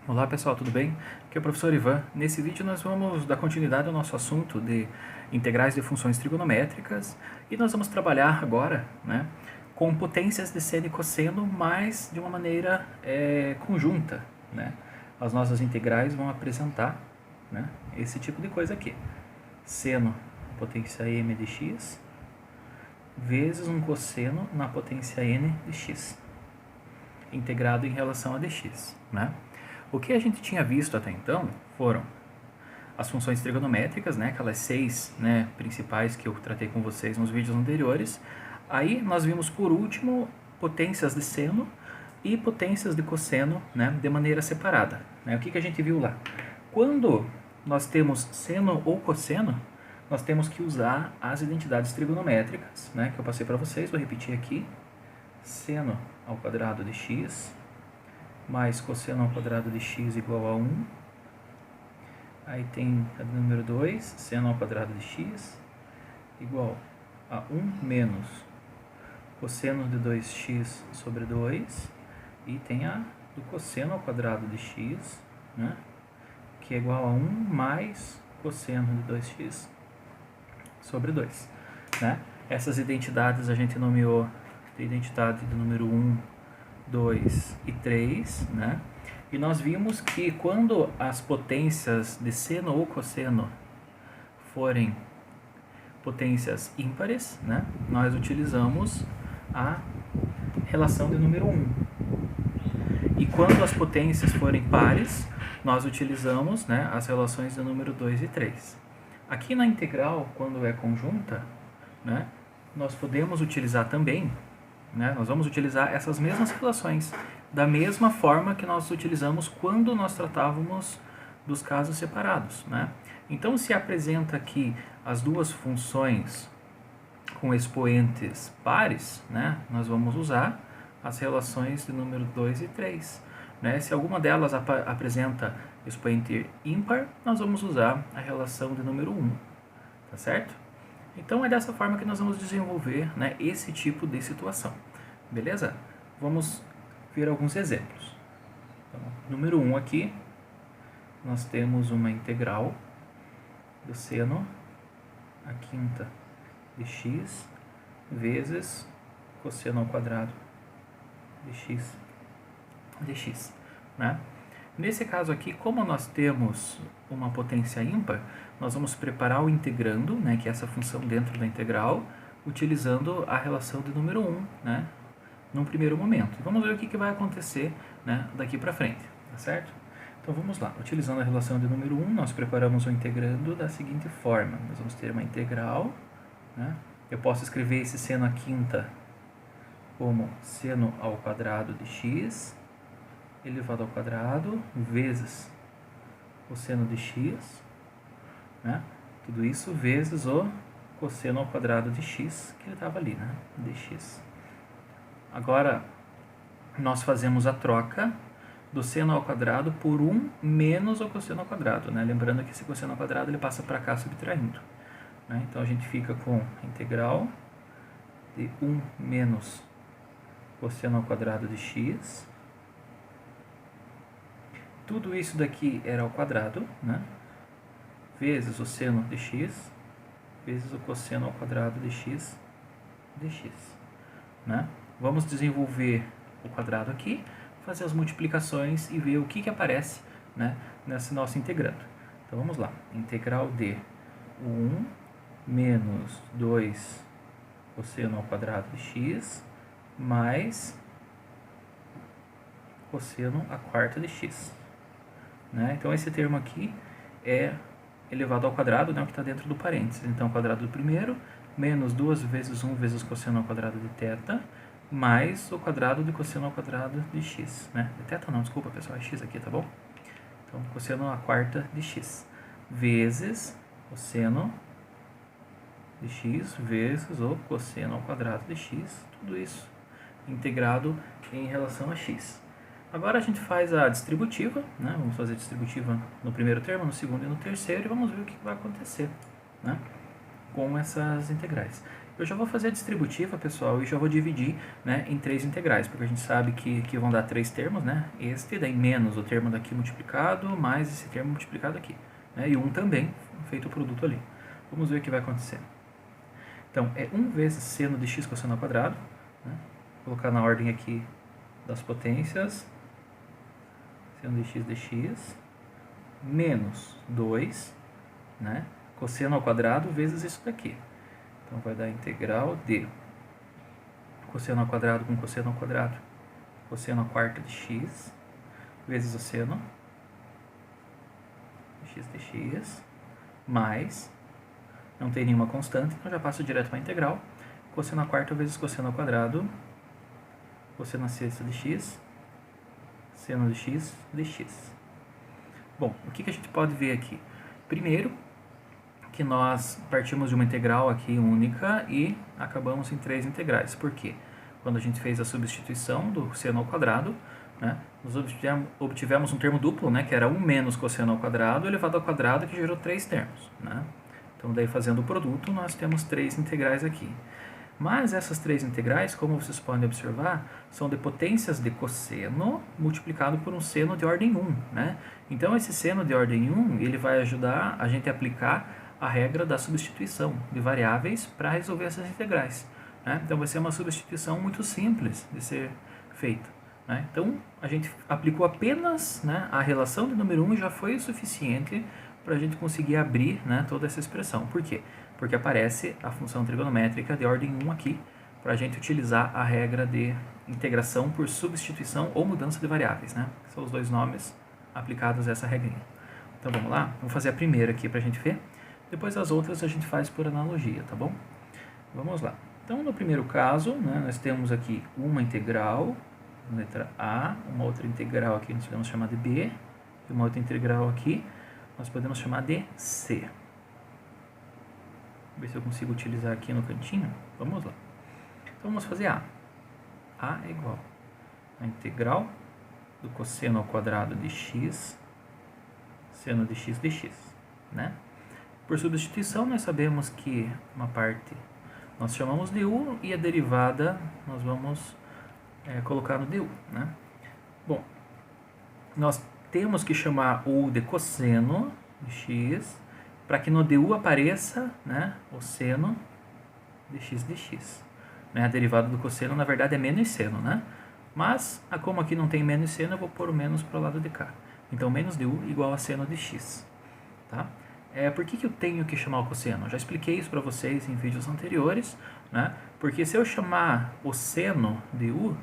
Olá pessoal, tudo bem? Aqui é o professor Ivan. Nesse vídeo nós vamos dar continuidade ao nosso assunto de integrais de funções trigonométricas e nós vamos trabalhar agora, com potências de seno e cosseno, mas de uma maneira conjunta, As nossas integrais vão apresentar, esse tipo de coisa aqui. Seno potência m de x vezes um cosseno na potência n de x, integrado em relação a dx, O que a gente tinha visto até então foram as funções trigonométricas, aquelas 6 principais que eu tratei com vocês nos vídeos anteriores. Aí nós vimos por último potências de seno e potências de cosseno, de maneira separada. O que a gente viu lá? Quando nós temos seno ou cosseno, nós temos que usar as identidades trigonométricas, que eu passei para vocês, vou repetir aqui. Seno ao quadrado de x mais cosseno ao quadrado de x igual a 1. Aí tem a número 2, seno ao quadrado de x igual a 1 menos cosseno de 2x sobre 2. E tem a do cosseno ao quadrado de x, que é igual a 1 mais cosseno de 2x sobre 2. Essas identidades a gente nomeou de identidade do número 1, 2 e 3, E nós vimos que quando as potências de seno ou cosseno forem potências ímpares, nós utilizamos a relação de número 1. E quando as potências forem pares, nós utilizamos as relações de número 2 e 3. Aqui na integral, quando é conjunta, nós podemos utilizar também, nós vamos utilizar essas mesmas relações, da mesma forma que nós utilizamos quando nós tratávamos dos casos separados. Então, se apresenta aqui as duas funções com expoentes pares, nós vamos usar as relações de número 2 e 3. Se alguma delas apresenta expoente ímpar, nós vamos usar a relação de número 1, tá certo? Então, é dessa forma que nós vamos desenvolver esse tipo de situação, beleza? Vamos ver alguns exemplos. Então, número 1 aqui, nós temos uma integral do seno a quinta de x vezes cosseno ao quadrado de x dx. Nesse caso aqui, como nós temos uma potência ímpar, nós vamos preparar o integrando, que é essa função dentro da integral, utilizando a relação de número 1, num primeiro momento. Vamos ver o que vai acontecer daqui para frente, tá certo? Então vamos lá, utilizando a relação de número 1, nós preparamos o integrando da seguinte forma. Nós vamos ter uma integral, eu posso escrever esse seno à quinta como seno ao quadrado de x elevado ao quadrado vezes o seno de x, tudo isso vezes o cosseno ao quadrado de x, que ele estava ali, dx. Agora, nós fazemos a troca do seno ao quadrado por 1 menos o cosseno ao quadrado, Lembrando que esse cosseno ao quadrado ele passa para cá subtraindo. Então, a gente fica com a integral de 1 menos cosseno ao quadrado de x. Tudo isso daqui era ao quadrado, vezes o seno de x, vezes o cosseno ao quadrado de x dx. Vamos desenvolver o quadrado aqui, fazer as multiplicações e ver o que aparece nesse nosso integrando. Então vamos lá, integral de 1 menos 2 cosseno ao quadrado de x mais cosseno à quarta de x. Então esse termo aqui é elevado ao quadrado, que está dentro do parênteses. Então, o quadrado do primeiro, menos 2 vezes 1 vezes cosseno ao quadrado de θ, mais o quadrado de cosseno ao quadrado de x. De θ não, desculpa pessoal, é x aqui, tá bom? Então, cosseno à quarta de x, vezes o seno de x vezes o cosseno ao quadrado de x, tudo isso integrado em relação a x. Agora a gente faz a distributiva, vamos fazer a distributiva no primeiro termo, no segundo e no terceiro, e vamos ver o que vai acontecer com essas integrais. eu já vou fazer a distributiva, pessoal, e já vou dividir, né, em 3 integrais, porque a gente sabe que vão dar 3 termos, né, este, daí menos o termo daqui multiplicado, mais esse termo multiplicado aqui, né, e 1 também, feito o produto ali. Vamos ver o que vai acontecer. Então, é 1 vezes seno de x cosseno ao quadrado, né, vou colocar na ordem aqui das potências, seno de x dx, menos 2, né, cosseno ao quadrado vezes isso daqui. Então, vai dar integral de cosseno ao quadrado com cosseno ao quadrado, cosseno à quarta de x, vezes o seno de x dx, mais, não tem nenhuma constante, então já passo direto para a integral, cosseno à quarta vezes cosseno ao quadrado, cosseno à sexta de x, seno de x dx. Bom, o que a gente pode ver aqui? Primeiro, que nós partimos de uma integral aqui única e acabamos em 3 integrais. Por quê? Quando a gente fez a substituição do seno ao quadrado, né, nós obtivemos um termo duplo, né, que era 1 menos cosseno ao quadrado elevado ao quadrado, que gerou 3 termos. Né? Então, daí fazendo o produto, nós temos 3 integrais aqui. Mas essas 3 integrais, como vocês podem observar, são de potências de cosseno multiplicado por um seno de ordem 1. Né? Então, esse seno de ordem 1 ele vai ajudar a gente a aplicar a regra da substituição de variáveis para resolver essas integrais. Né? Então, vai ser uma substituição muito simples de ser feita. Né? Então, a gente aplicou apenas, né, a relação de número 1 e já foi o suficiente para a gente conseguir abrir, né, toda essa expressão. Por quê? Porque aparece a função trigonométrica de ordem 1 aqui, para a gente utilizar a regra de integração por substituição ou mudança de variáveis. Né? São os 2 nomes aplicados a essa regrinha. Então, vamos lá? Vamos fazer a primeira aqui para a gente ver. Depois as outras a gente faz por analogia, tá bom? Vamos lá. Então, no primeiro caso, né, nós temos aqui uma integral, letra A, uma outra integral aqui nós podemos chamar de B, e uma outra integral aqui nós podemos chamar de C. Vou ver se eu consigo utilizar aqui no cantinho. Vamos lá. Então, vamos fazer A. A é igual a integral do cosseno ao quadrado de x, seno de x dx, né? Por substituição, nós sabemos que uma parte nós chamamos de u e a derivada nós vamos colocar no du. Né? Bom, nós temos que chamar u de cosseno de x para que no du apareça, né, o seno de x dx. Né? A derivada do cosseno, na verdade, é menos seno. Né? Mas, como aqui não tem menos seno, eu vou pôr o menos para o lado de cá. Então, menos du igual a seno de x. Tá? Por que eu tenho que chamar o cosseno? Eu já expliquei isso para vocês em vídeos anteriores, né? Porque se eu chamar o seno de u,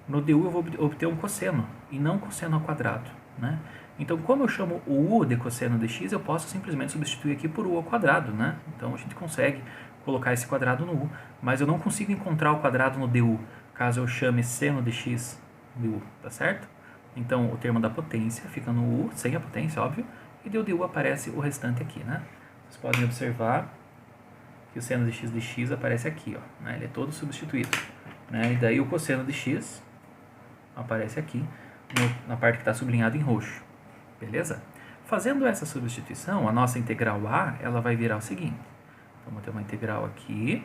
no du eu vou obter um cosseno, e não cosseno ao quadrado. Né? Então, como eu chamo o u de cosseno de x, eu posso simplesmente substituir aqui por u ao quadrado. Né? Então, a gente consegue colocar esse quadrado no u, mas eu não consigo encontrar o quadrado no du, caso eu chame seno de x de u, tá certo? Então, o termo da potência fica no u, sem a potência, óbvio, e do du aparece o restante aqui, né? Vocês podem observar que o seno de x de x aparece aqui, ó, né? Ele é todo substituído, né? E daí o cosseno de x aparece aqui, na parte que está sublinhada em roxo, beleza? Fazendo essa substituição, a nossa integral a, ela vai virar o seguinte. Então, vou ter uma integral aqui,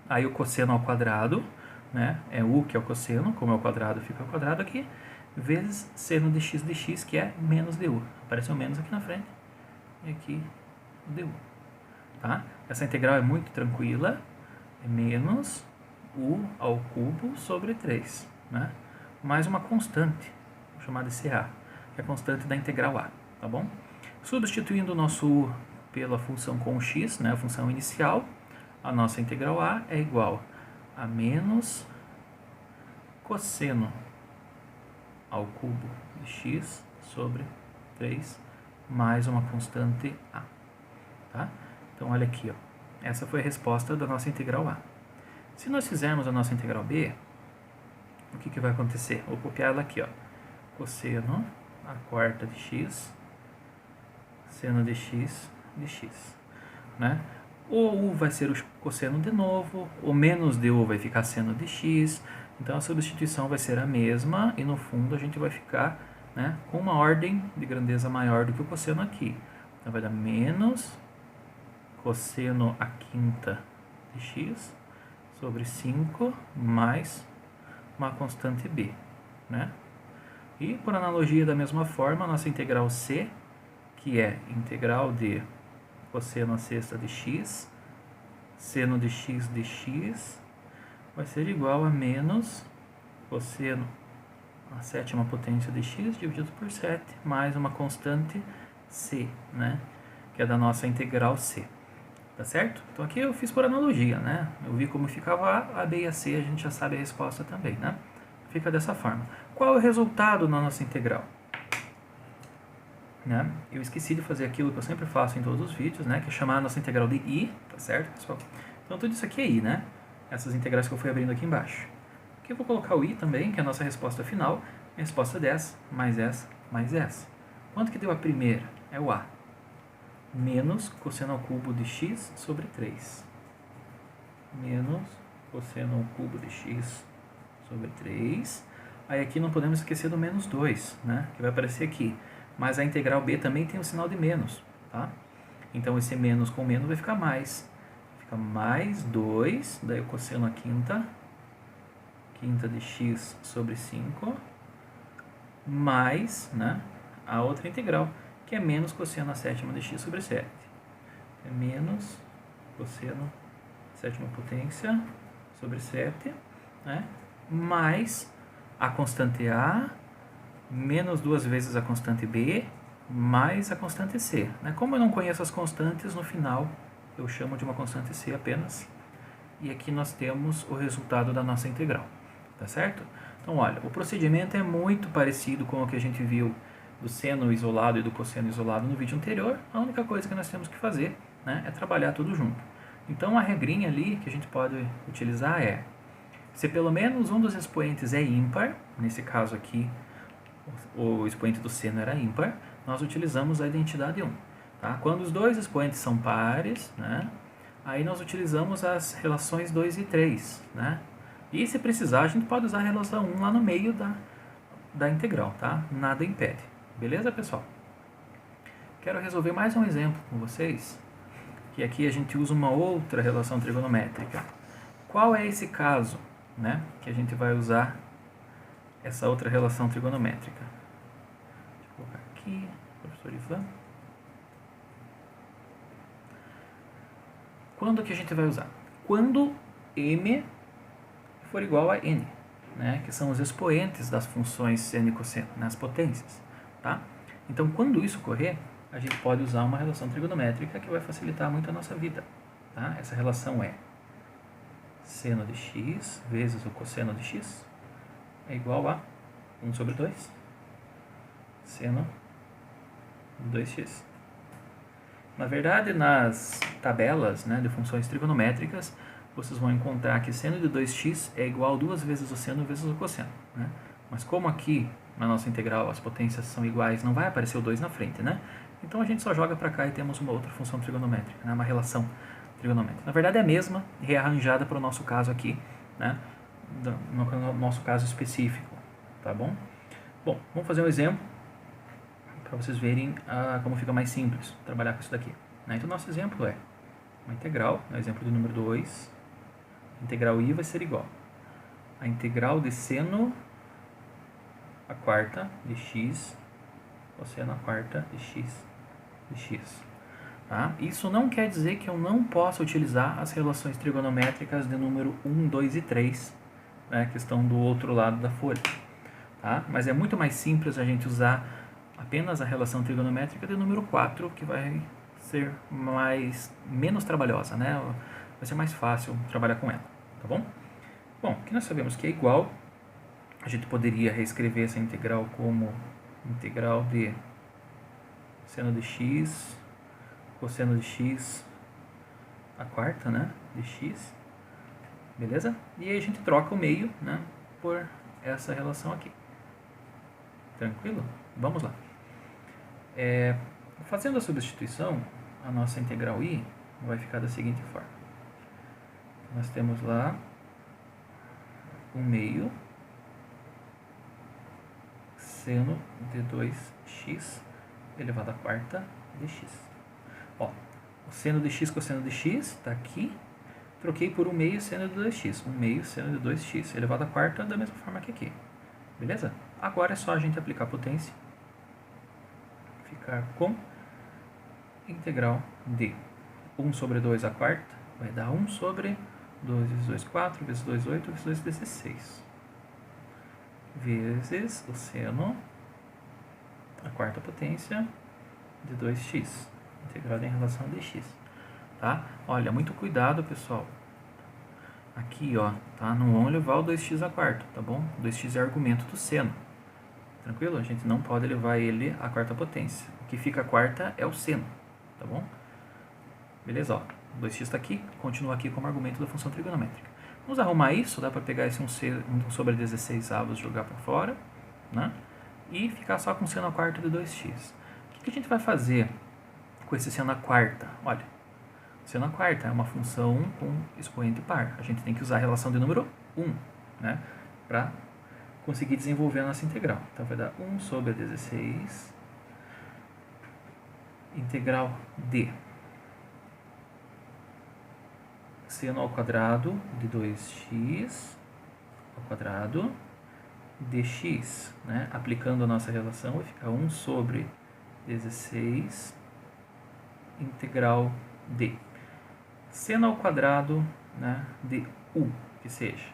aí o cosseno ao quadrado, né? É u que é o cosseno, como é o quadrado, fica o quadrado aqui, vezes seno de x, que é menos du. Apareceu menos aqui na frente. E aqui o du. Tá? Essa integral é muito tranquila. É menos u ao cubo sobre 3. Né? Mais uma constante, chamada de CA, que é a constante da integral a. Tá bom? Substituindo o nosso u pela função com x, né, a função inicial, a nossa integral a é igual a menos cosseno ao cubo de x sobre 3 mais uma constante a. Tá? Então, olha aqui, ó. Essa foi a resposta da nossa integral a. Se nós fizermos a nossa integral b, o que vai acontecer? Vou copiar ela aqui, ó. Cosseno a quarta de x, seno de x, né? O u vai ser o cosseno de novo, o menos de u vai ficar seno de x, então a substituição vai ser a mesma e no fundo a gente vai ficar, né, com uma ordem de grandeza maior do que o cosseno aqui. Então vai dar menos cosseno a quinta de x sobre 5 mais uma constante b, né? E, por analogia, da mesma forma, a nossa integral c, que é integral de cosseno a sexta de x, seno de x, vai ser igual a menos cosseno a sétima potência de x dividido por 7, mais uma constante c, né? Que é da nossa integral c. Tá certo? Então aqui eu fiz por analogia, né? Eu vi como ficava a b e a c, a gente já sabe a resposta também, né? Fica dessa forma. Qual é o resultado na nossa integral? Né? Eu esqueci de fazer aquilo que eu sempre faço em todos os vídeos, né? Que é chamar a nossa integral de i, tá certo, pessoal? Então tudo isso aqui é i, né? Essas integrais que eu fui abrindo aqui embaixo. Aqui eu vou colocar o i também, que é a nossa resposta final. A resposta é essa, mais essa, mais essa. Quanto que deu a primeira? É o a. Menos cosseno ao cubo de x sobre 3. Menos cosseno ao cubo de x sobre 3. Aí aqui não podemos esquecer do menos 2, né? Que vai aparecer aqui. Mas a integral b também tem o sinal de menos, tá? Então esse menos com menos vai ficar mais. Fica mais 2, daí o cosseno a quinta de x sobre 5, mais, né, a outra integral, que é menos cosseno a sétima de x sobre 7. É menos cosseno sétima potência sobre 7, né, mais a constante a, menos duas vezes a constante b, mais a constante c. Né? Como eu não conheço as constantes, no final eu chamo de uma constante c apenas. E aqui nós temos o resultado da nossa integral. Tá certo? Então, olha, o procedimento é muito parecido com o que a gente viu do seno isolado e do cosseno isolado no vídeo anterior. A única coisa que nós temos que fazer, né, é trabalhar tudo junto. Então, a regrinha ali que a gente pode utilizar é: se pelo menos um dos expoentes é ímpar, nesse caso aqui, o expoente do seno era ímpar, nós utilizamos a identidade 1. Tá? Quando os dois expoentes são pares, né, aí nós utilizamos as relações 2 e 3, né? E se precisar, a gente pode usar a relação 1 lá no meio da integral, tá? Nada impede. Beleza, pessoal? Quero resolver mais um exemplo com vocês, que aqui a gente usa uma outra relação trigonométrica. Qual é esse caso, né, que a gente vai usar essa outra relação trigonométrica? Deixa eu colocar aqui, professor Ivan. Quando que a gente vai usar? Quando m for igual a n, né, que são os expoentes das funções seno e cosseno, nas potências. Tá? Então, quando isso ocorrer, a gente pode usar uma relação trigonométrica que vai facilitar muito a nossa vida. Tá? Essa relação é seno de x vezes o cosseno de x é igual a 1 sobre 2 seno de 2x. Na verdade, nas tabelas, né, de funções trigonométricas, vocês vão encontrar que seno de 2x é igual a 2 vezes o seno vezes o cosseno. Né? Mas como aqui na nossa integral as potências são iguais, não vai aparecer o 2 na frente, né? Então a gente só joga para cá e temos uma outra função trigonométrica, né? Uma relação trigonométrica. Na verdade é a mesma, rearranjada para o nosso caso aqui, né? No nosso caso específico, tá bom? Bom, vamos fazer um exemplo para vocês verem como fica mais simples trabalhar com isso daqui. Né? Então nosso exemplo é uma integral, no exemplo do número 2, integral i vai ser igual a integral de seno a quarta de x cosseno a quarta de x. Tá? Isso não quer dizer que eu não possa utilizar as relações trigonométricas de número 1, 2 e 3, né, que estão do outro lado da folha. Tá? Mas é muito mais simples a gente usar apenas a relação trigonométrica de número 4, que vai ser menos trabalhosa, né? Vai ser mais fácil trabalhar com ela, tá bom? Bom, aqui nós sabemos que é igual, a gente poderia reescrever essa integral como integral de seno de x, cosseno de x a quarta, né, de x, beleza? E aí a gente troca o meio, né, por essa relação aqui. Tranquilo? Vamos lá. Fazendo a substituição, a nossa integral i vai ficar da seguinte forma. Nós temos lá o meio seno de 2x elevado à quarta de x. Ó, o seno de x cosseno de x está aqui, troquei por 1 meio seno de 2x. 1 meio seno de 2x elevado à quarta da mesma forma que aqui. Beleza? Agora é só a gente aplicar a potência. Ficar com integral de 1 sobre 2 à quarta. Vai dar 1 sobre 2 vezes 2, 4, vezes 2, 8, vezes 2, 16. Vezes o seno, a quarta potência, de 2x. Integrado em relação a dx. Tá? Olha, muito cuidado, pessoal. Aqui, ó, tá? Não vamos levar o 2x à quarta, tá bom? 2x é argumento do seno. Tranquilo? A gente não pode levar ele à quarta potência. O que fica a quarta é o seno, tá bom? Beleza, ó. 2x está aqui, continua aqui como argumento da função trigonométrica. Vamos arrumar isso, dá para pegar esse 1 sobre 16 avos e jogar para fora, né? E ficar só com seno à quarta de 2x. O que a gente vai fazer com esse seno à quarta? Olha, seno à quarta é uma função com expoente par. A gente tem que usar a relação de número 1, né? Para conseguir desenvolver a nossa integral. Então vai dar 1 sobre 16 integral de seno ao quadrado de 2x ao quadrado dx, né? Aplicando a nossa relação vai ficar 1 sobre 16 integral de seno ao quadrado, né, de u, que seja,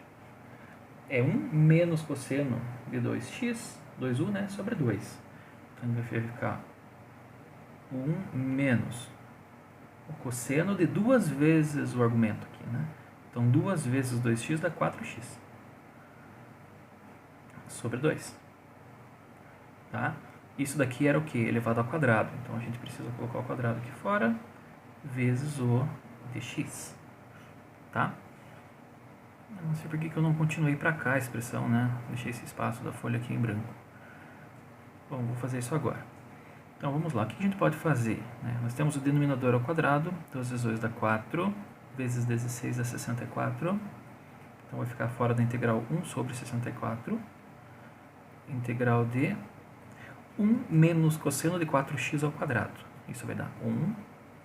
é 1 menos cosseno de 2x, 2u, né, sobre 2. Então vai ficar 1 menos o cosseno de 2 vezes o argumento aqui, né? Então 2 vezes 2x dá 4x sobre 2. Tá? Isso daqui era o que? Elevado ao quadrado. Então a gente precisa colocar o quadrado aqui fora vezes o dx. Tá? Eu não sei por que eu não continuei para cá a expressão, né? Deixei esse espaço da folha aqui em branco. Bom, vou fazer isso agora. Então vamos lá, o que a gente pode fazer? Nós temos o denominador ao quadrado, 2 vezes 2 dá 4, vezes 16 dá 64. Então vai ficar fora da integral 1 sobre 64. Integral de 1 menos cosseno de 4x ao quadrado. Isso vai dar 1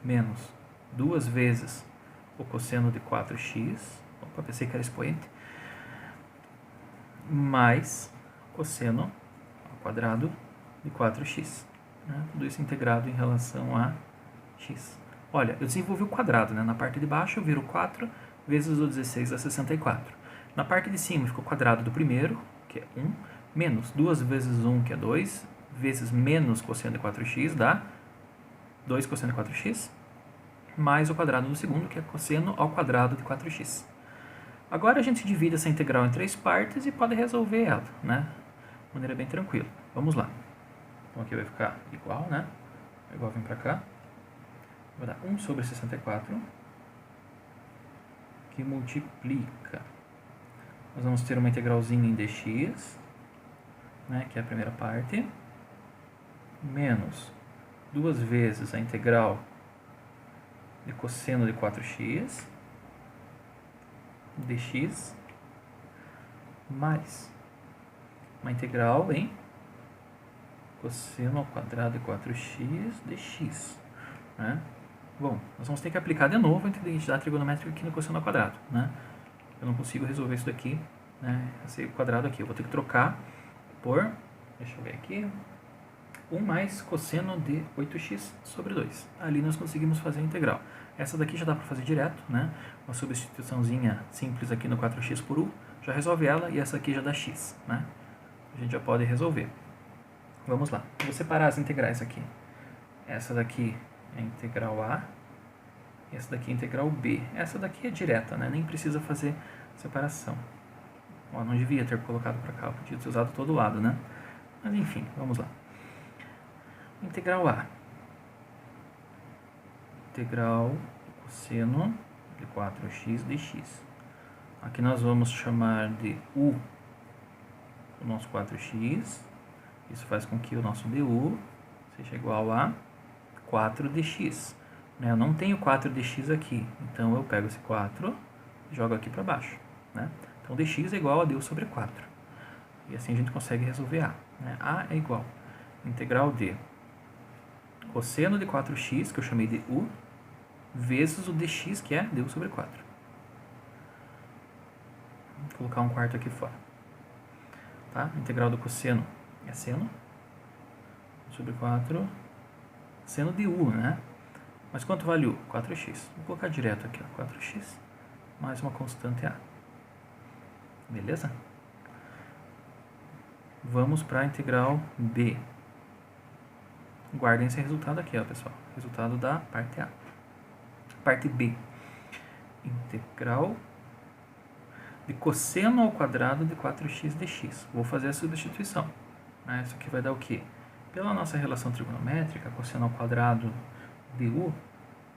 menos 2 vezes o cosseno de 4x. Opa, pensei que era expoente. Mais cosseno ao quadrado de 4x. Né? Tudo isso integrado em relação a x. Olha, eu desenvolvi o quadrado, né? Na parte de baixo eu viro 4 vezes o 16 dá 64. Na parte de cima ficou o quadrado do primeiro, que é 1, menos 2 vezes 1, que é 2, vezes menos cosseno de 4x dá 2 cosseno de 4x, mais o quadrado do segundo, que é cosseno ao quadrado de 4x. Agora a gente divide essa integral em 3 partes e pode resolver ela, né? De maneira bem tranquila. Vamos lá. Então aqui vai ficar igual, né? Igual vem pra cá. Vai dar 1 sobre 64, que multiplica. Nós vamos ter uma integralzinha em dx, né? Que é a primeira parte, menos 2 vezes a integral de cosseno de 4x, dx, mais uma integral em cosseno ao quadrado de 4x dx, né? Bom, nós vamos ter que aplicar de novo a identidade trigonométrica aqui no cosseno ao quadrado, né? Eu não consigo resolver isso daqui, né? Esse quadrado aqui, eu vou ter que trocar por, deixa eu ver aqui, 1 mais cosseno de 8x sobre 2. Ali nós conseguimos fazer a integral. Essa daqui já dá para fazer direto, né? Uma substituiçãozinha simples aqui no 4x por u, já resolve ela, e essa aqui já dá x, né? A gente já pode resolver. Vamos lá, vou separar as integrais aqui. Essa daqui é a integral A, e essa daqui é a integral B. Essa daqui é direta, né? Nem precisa fazer separação. Ó, não devia ter colocado para cá, podia ter usado todo lado, né? Mas enfim, vamos lá. Integral A. Integral cosseno de 4x dx. Aqui nós vamos chamar de u o nosso 4x. Isso faz com que o nosso du seja igual a 4dx. Eu não tenho 4dx aqui, então eu pego esse 4 e jogo aqui para baixo, né? Então dx é igual a du sobre 4. E assim a gente consegue resolver A, né? A é igual a integral de cosseno de 4x, que eu chamei de u, vezes o dx, que é du sobre 4. Vou colocar 1/4 aqui fora. Tá? Integral do cosseno é seno. 1 sobre 4. Seno de u, né? Mas quanto vale u? 4x. Vou colocar direto aqui, ó, 4x mais uma constante a. Beleza? Vamos para a integral b. Guardem esse resultado aqui, ó, pessoal. Resultado da parte A. Parte B. Integral de cosseno ao quadrado de 4x dx. Vou fazer a substituição. Né? Isso aqui vai dar o quê? Pela nossa relação trigonométrica, cosseno ao quadrado de u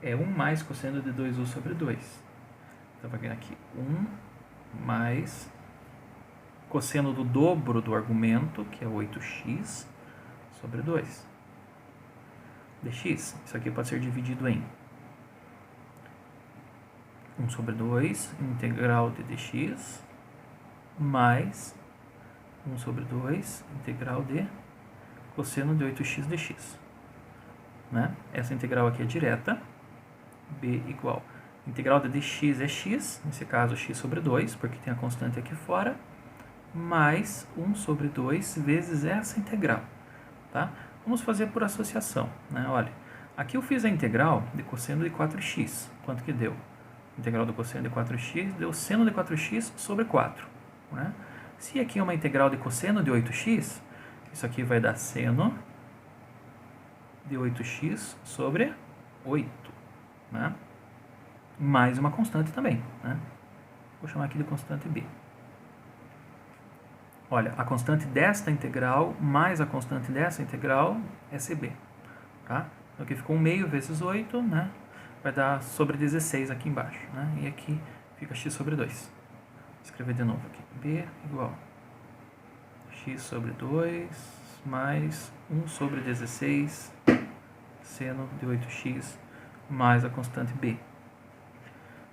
é 1 mais cosseno de 2u sobre 2. Então vai ganhar aqui 1 mais cosseno do dobro do argumento, que é 8x, sobre 2. dx, isso aqui pode ser dividido em 1 sobre 2, integral de dx, mais 1 sobre 2, integral de cosseno de 8x dx. Né? Essa integral aqui é direta, b igual, integral de dx é x, nesse caso x sobre 2, porque tem a constante aqui fora, mais 1 sobre 2 vezes essa integral. Tá? Vamos fazer por associação. Né? Olha, aqui eu fiz a integral de cosseno de 4x. Quanto que deu? Integral do cosseno de 4x deu seno de 4x sobre 4. Né? Se aqui é uma integral de cosseno de 8x, isso aqui vai dar seno de 8x sobre 8. Né? Mais uma constante também. Né? Vou chamar aqui de constante b. Olha, a constante desta integral mais a constante dessa integral é cb. Tá? Então aqui ficou 1 meio vezes 8, né? Vai dar sobre 16 aqui embaixo. Né? E aqui fica x sobre 2. Vou escrever de novo aqui. b igual x sobre 2 mais 1 sobre 16 seno de 8x mais a constante b.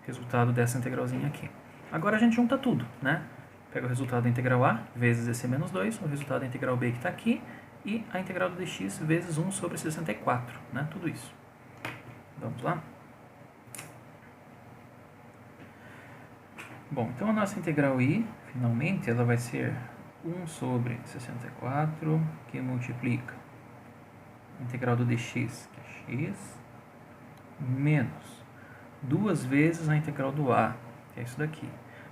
Resultado dessa integralzinha aqui. Agora a gente junta tudo, né? Pega o resultado da integral a vezes esse menos 2, o resultado da integral b que está aqui, e a integral do dx vezes 1 sobre 64, né? Tudo isso. Vamos lá? Bom, então a nossa integral i, finalmente, ela vai ser 1 sobre 64, que multiplica a integral do dx, que é x, menos 2 vezes a integral do a, que é isso daqui.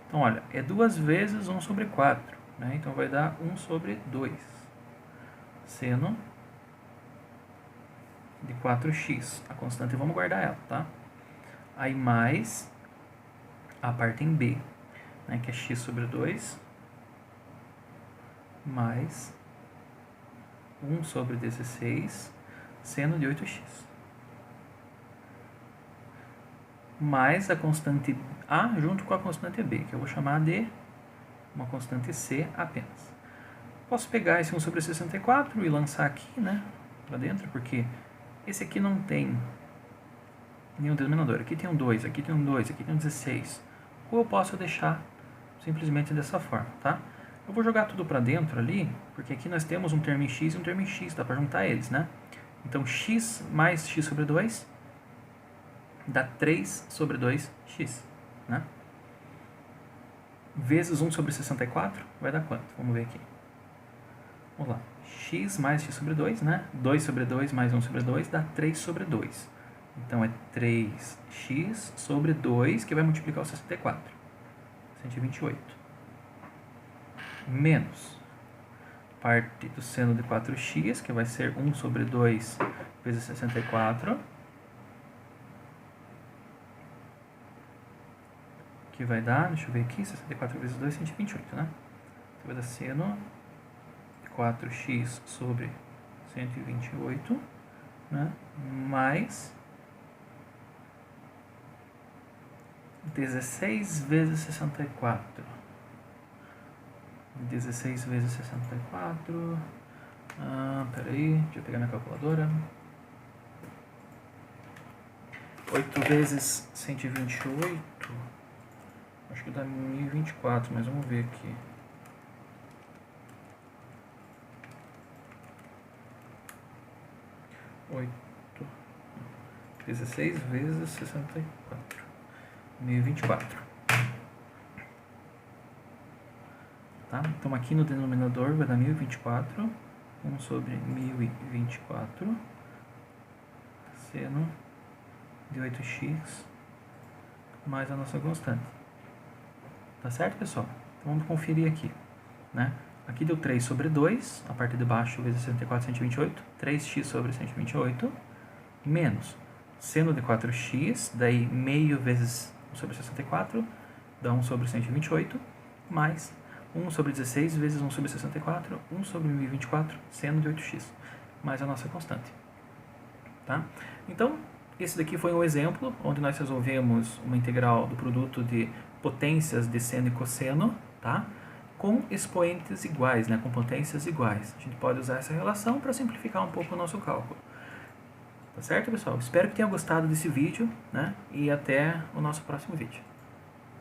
Então, olha, é 2 vezes 1 sobre 4, né? Então vai dar 1 sobre 2. Seno de 4x. A constante, vamos guardar ela, tá? Aí mais a parte em b, né? Que é x sobre 2, mais 1 sobre 16, seno de 8x. Mais a constante a junto com a constante b, que eu vou chamar de uma constante c apenas. Posso pegar esse 1 sobre 64 e lançar aqui, né, para dentro, porque esse aqui não tem nenhum denominador. Aqui tem um 2, aqui tem um 2, aqui tem um 16. Ou eu posso deixar simplesmente dessa forma, tá? Eu vou jogar tudo para dentro ali, porque aqui nós temos um termo em x e um termo em x, dá para juntar eles, né? Então, x mais x sobre 2 dá 3 sobre 2x, né? Vezes 1 sobre 64 vai dar quanto? Vamos ver aqui. Vamos lá. X mais x sobre 2, né? 2 sobre 2 mais 1 sobre 2 dá 3 sobre 2. Então, é 3x sobre 2, que vai multiplicar o 64. 128. Menos parte do seno de 4x, que vai ser 1 sobre 2 vezes 64. Que vai dar, deixa eu ver aqui, 64 vezes 2, 128, né? Então vai dar seno de 4x sobre 128, né? Mais 16 vezes 64. 16 vezes 64. Peraí, deixa eu pegar minha calculadora. 8 vezes 128. Acho que dá 1024, mas vamos ver aqui. Oito. 16 vezes 64. 1024. Tá? Então aqui no denominador vai dar 1024, 1 sobre 1024, seno de 8x mais a nossa constante. Tá certo, pessoal? Então vamos conferir aqui, né? Aqui deu 3 sobre 2, a parte de baixo vezes 64, 128, 3x sobre 128, menos seno de 4x, daí meio vezes 1 sobre 64, dá 1 sobre 128, mais 1 sobre 16 vezes 1 sobre 64, 1 sobre 1024, seno de 8x, mais a nossa constante. Tá? Então, esse daqui foi um exemplo onde nós resolvemos uma integral do produto de potências de seno e cosseno, tá? Com expoentes iguais, né? Com potências iguais. A gente pode usar essa relação para simplificar um pouco o nosso cálculo. Tá certo, pessoal? Espero que tenham gostado desse vídeo, né? E até o nosso próximo vídeo.